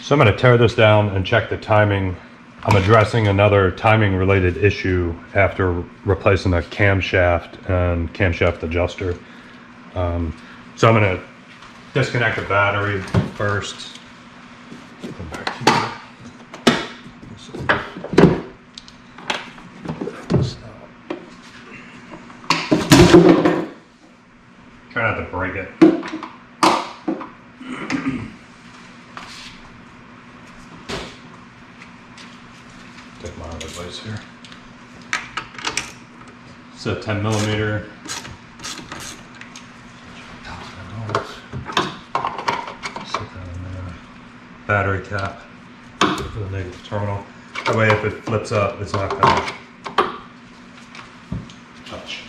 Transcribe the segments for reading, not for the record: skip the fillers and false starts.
So I'm going to tear this down and check the timing. I'm addressing another timing related issue after replacing a camshaft and camshaft adjuster. So I'm going to disconnect the battery first. Come back here. Try not to break it. Take my other place here. It's a 10 millimeter. Sit that in there. Battery cap for the negative terminal. That way, if it flips up, it's not going to touch.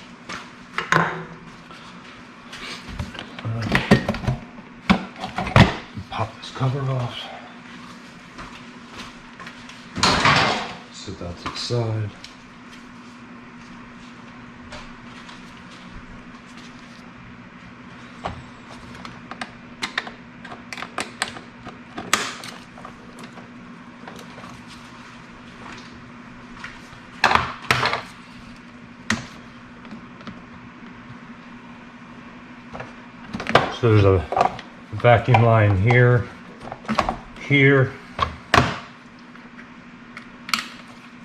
Pop this cover off. Sit that to the side. So there's a vacuum line here, here,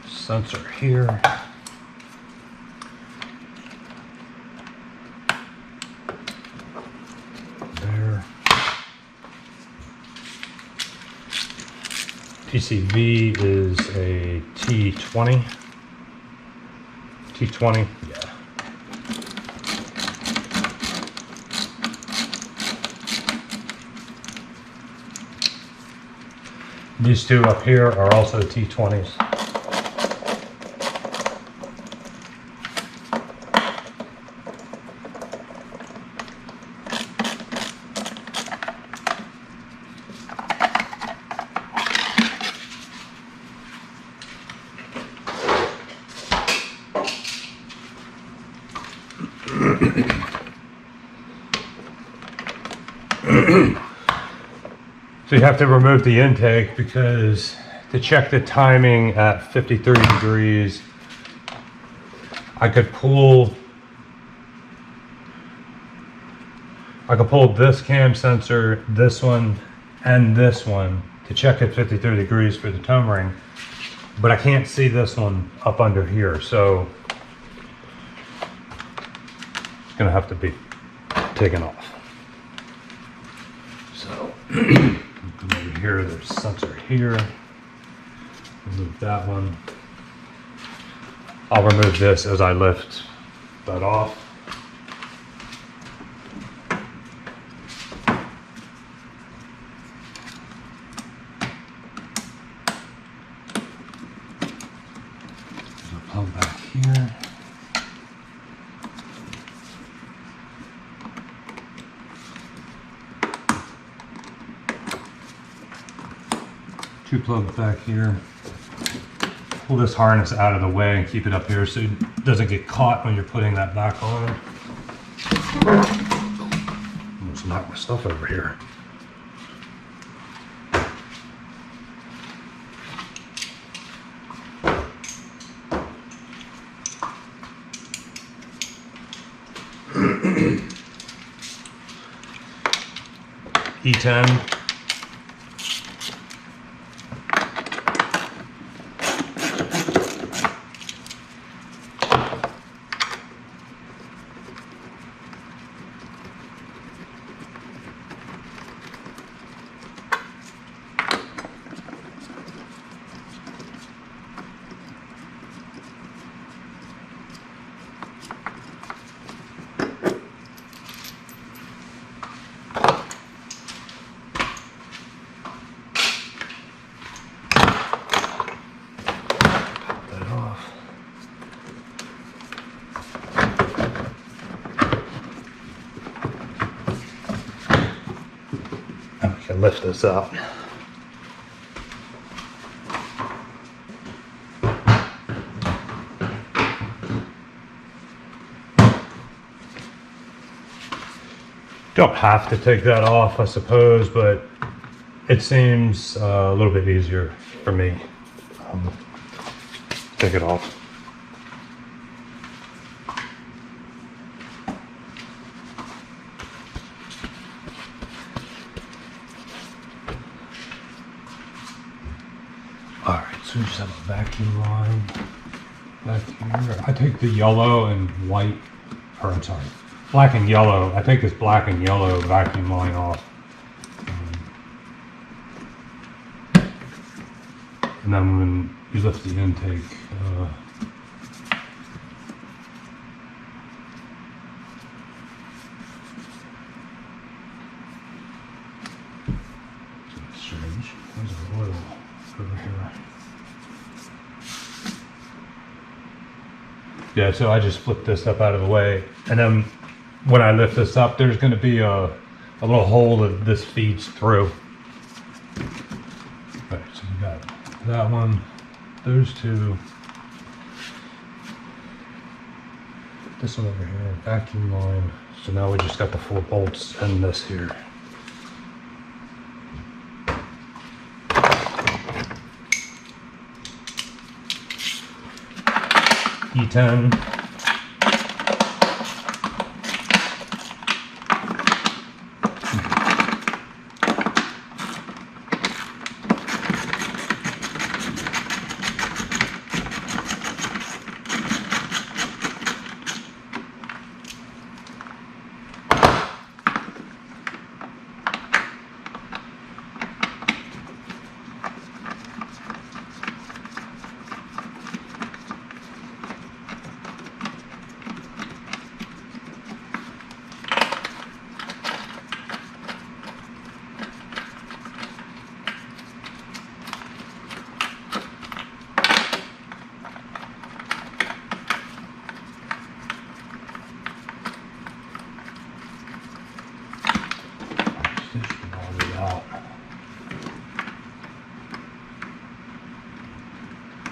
sensor here, there, PCV is a T20, yeah. These two up here are also T20s. So you have to remove the intake because to check the timing at 53 degrees, I could pull this cam sensor, this one, and this one to check at 53 degrees for the tone ring, but I can't see this one up under here, so it's gonna have to be taken off. So come over here, there's a sensor here. Remove that one. I'll remove this as I lift that off. There's a plug back here. Two plugs back here. Pull this harness out of the way and keep it up here so it doesn't get caught when you're putting that back on. Almost knocked my stuff over here. E10. Lift this up. Don't have to take that off, I suppose, but it seems a little bit easier for me. Take it off. All right, so we just have a vacuum line back here. I take the yellow and white, or I'm sorry, black and yellow. I take this black and yellow vacuum line off. And then when you lift the intake, it's strange. There's an oil over here. Yeah, so I just flip this up out of the way, and then when I lift this up, there's going to be a little hole that this feeds through. All right, so we got that one, those two, this one over here, vacuum line. So now we just got the 4 bolts and this here. E10.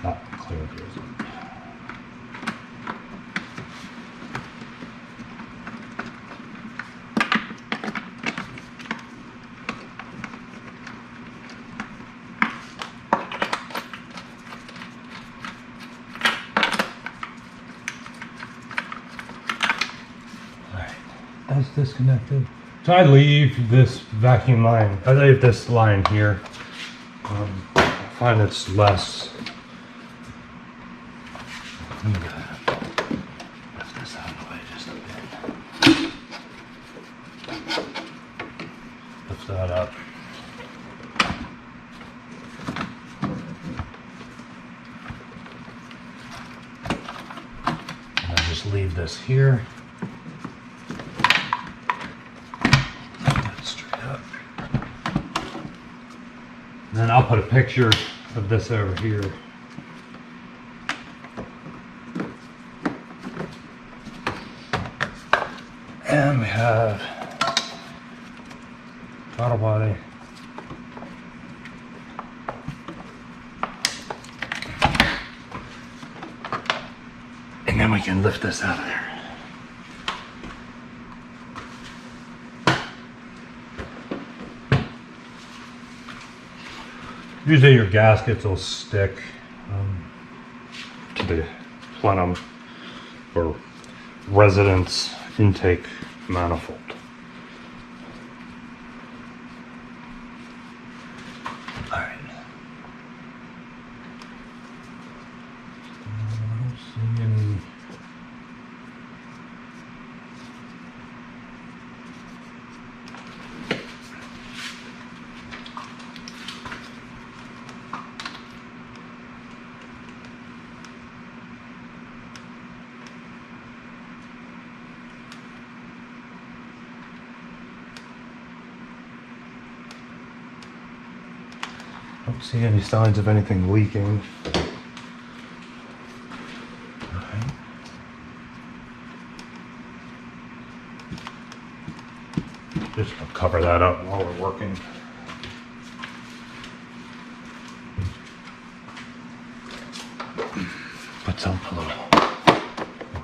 Not clear it isn't. Alright, that's disconnected. So I leave this vacuum line, I leave this line here. I find it's less. Lift this out of the way just a bit. Lift that up. And I just leave this here. Straight up. And then I'll put a picture of this over here. And we have throttle body. And then we can lift this out of there. Usually your gaskets will stick to the plenum or residence intake manifold. All right. I don't see any. Don't see any signs of anything leaking. Right. Just gonna cover that up while we're working. Put some a little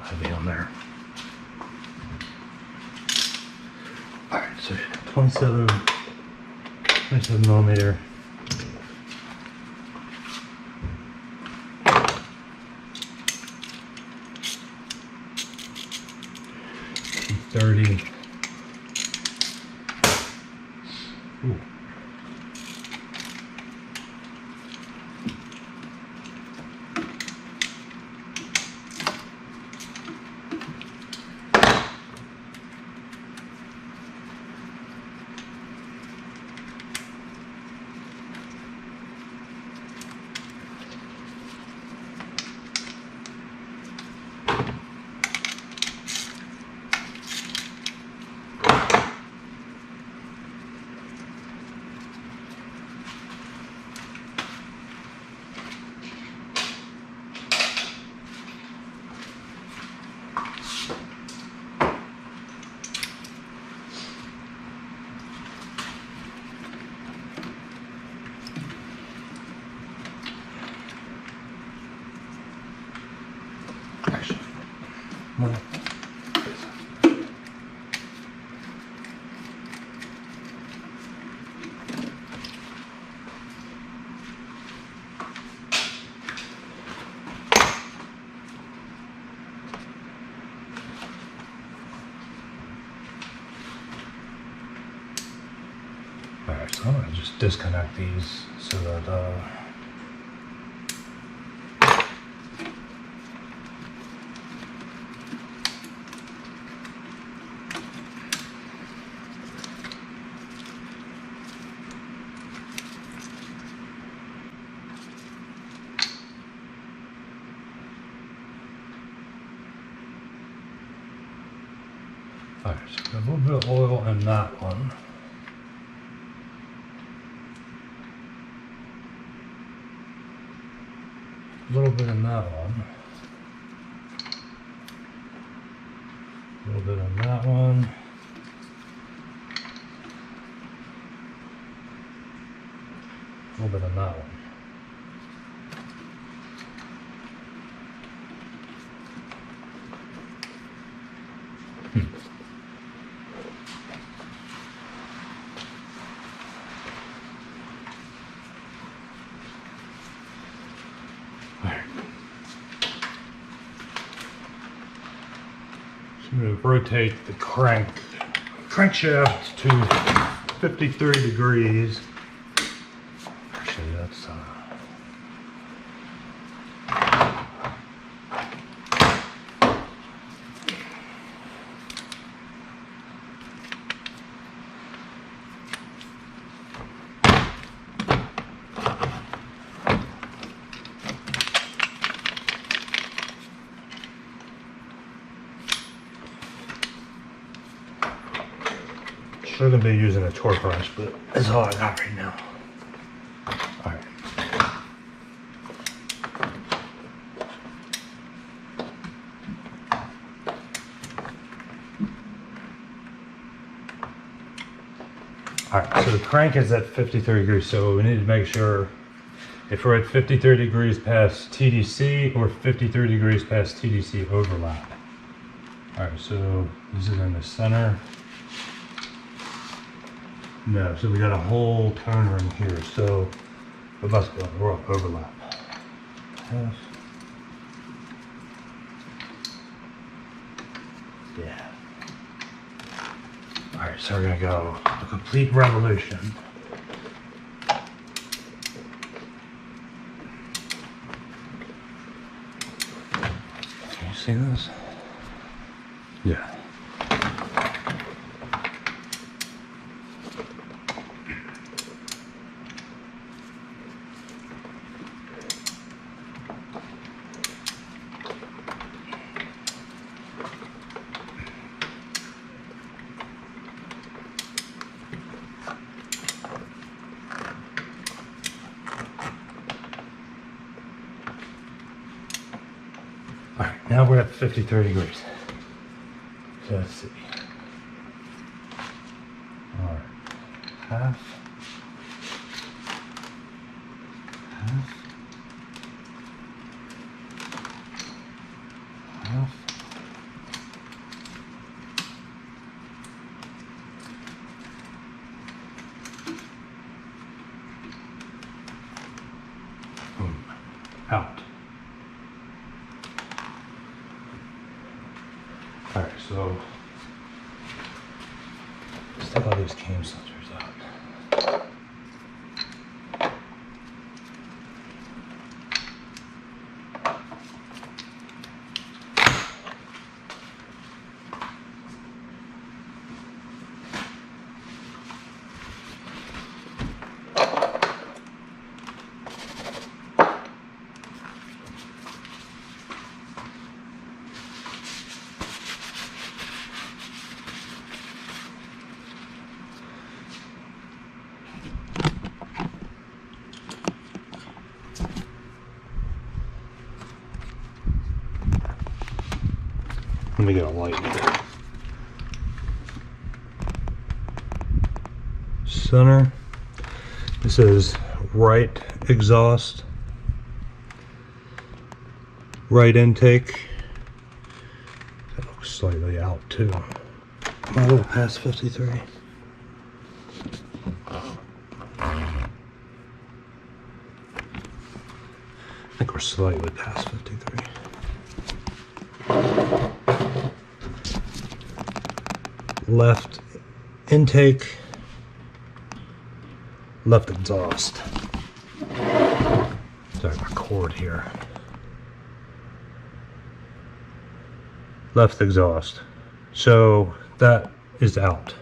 heavy on there. All right, so 27 27mm. T30. Ooh. Alright, so I'm going to just disconnect these so that alright, so a little bit of oil in that one. A little bit in that one. A little bit in that one. A little bit in that one. I'm going to rotate the crankshaft to 53 degrees. Actually, that's Sure gonna be using a torque wrench, but that's all I got right now. Alright. Alright, so the crank is at 53 degrees, so we need to make sure if we're at 53 degrees past TDC or 53 degrees past TDC overlap. Alright, so this is in the center. No, so we got a whole turner in here, so it must be we're on overlap. Yes. Yeah. Alright, so we're gonna go a complete revolution. Can you see this? Yeah. Alright, now we're at 53 degrees. So let's see. Alright, half. Half. Half. out. All right, so let's take all these cam sensors out. Let me get a light here. Center. This is right exhaust, right intake. That looks slightly out too. Am I a little past 53? I think we're slightly past 53. Left intake, left exhaust. Sorry, my cord here. Left exhaust. So that is out.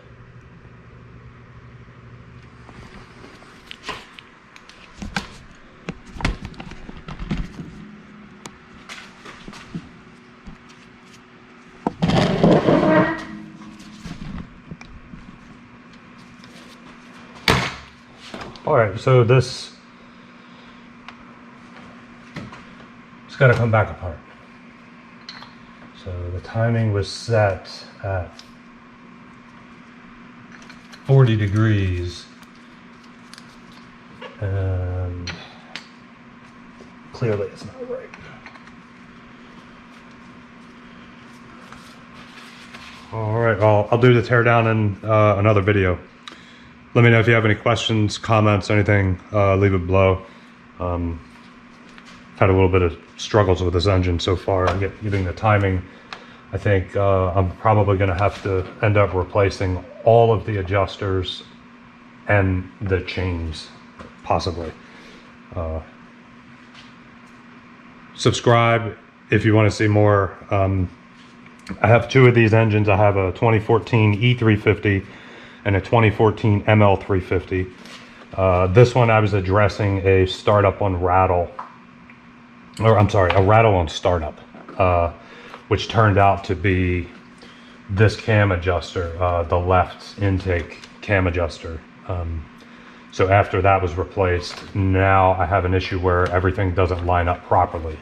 All right, so it's got to come back apart. So the timing was set at 40 degrees, and clearly it's not right. All right, I'll do the teardown in another video. Let me know if you have any questions, comments, anything, leave it below. Had a little bit of struggles with this engine so far. Getting the timing. I think I'm probably going to have to end up replacing all of the adjusters and the chains, possibly. Subscribe if you want to see more. I have two of these engines. I have a 2014 E350 and a 2014 ML350. This one I was addressing a startup on rattle, or I'm sorry, a rattle on startup, which turned out to be this cam adjuster, the left intake cam adjuster. So after that was replaced, now I have an issue where everything doesn't line up properly.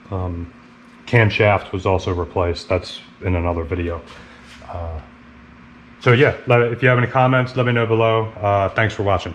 Camshaft was also replaced. That's in another video. So yeah, if you have any comments, let me know below. Thanks for watching.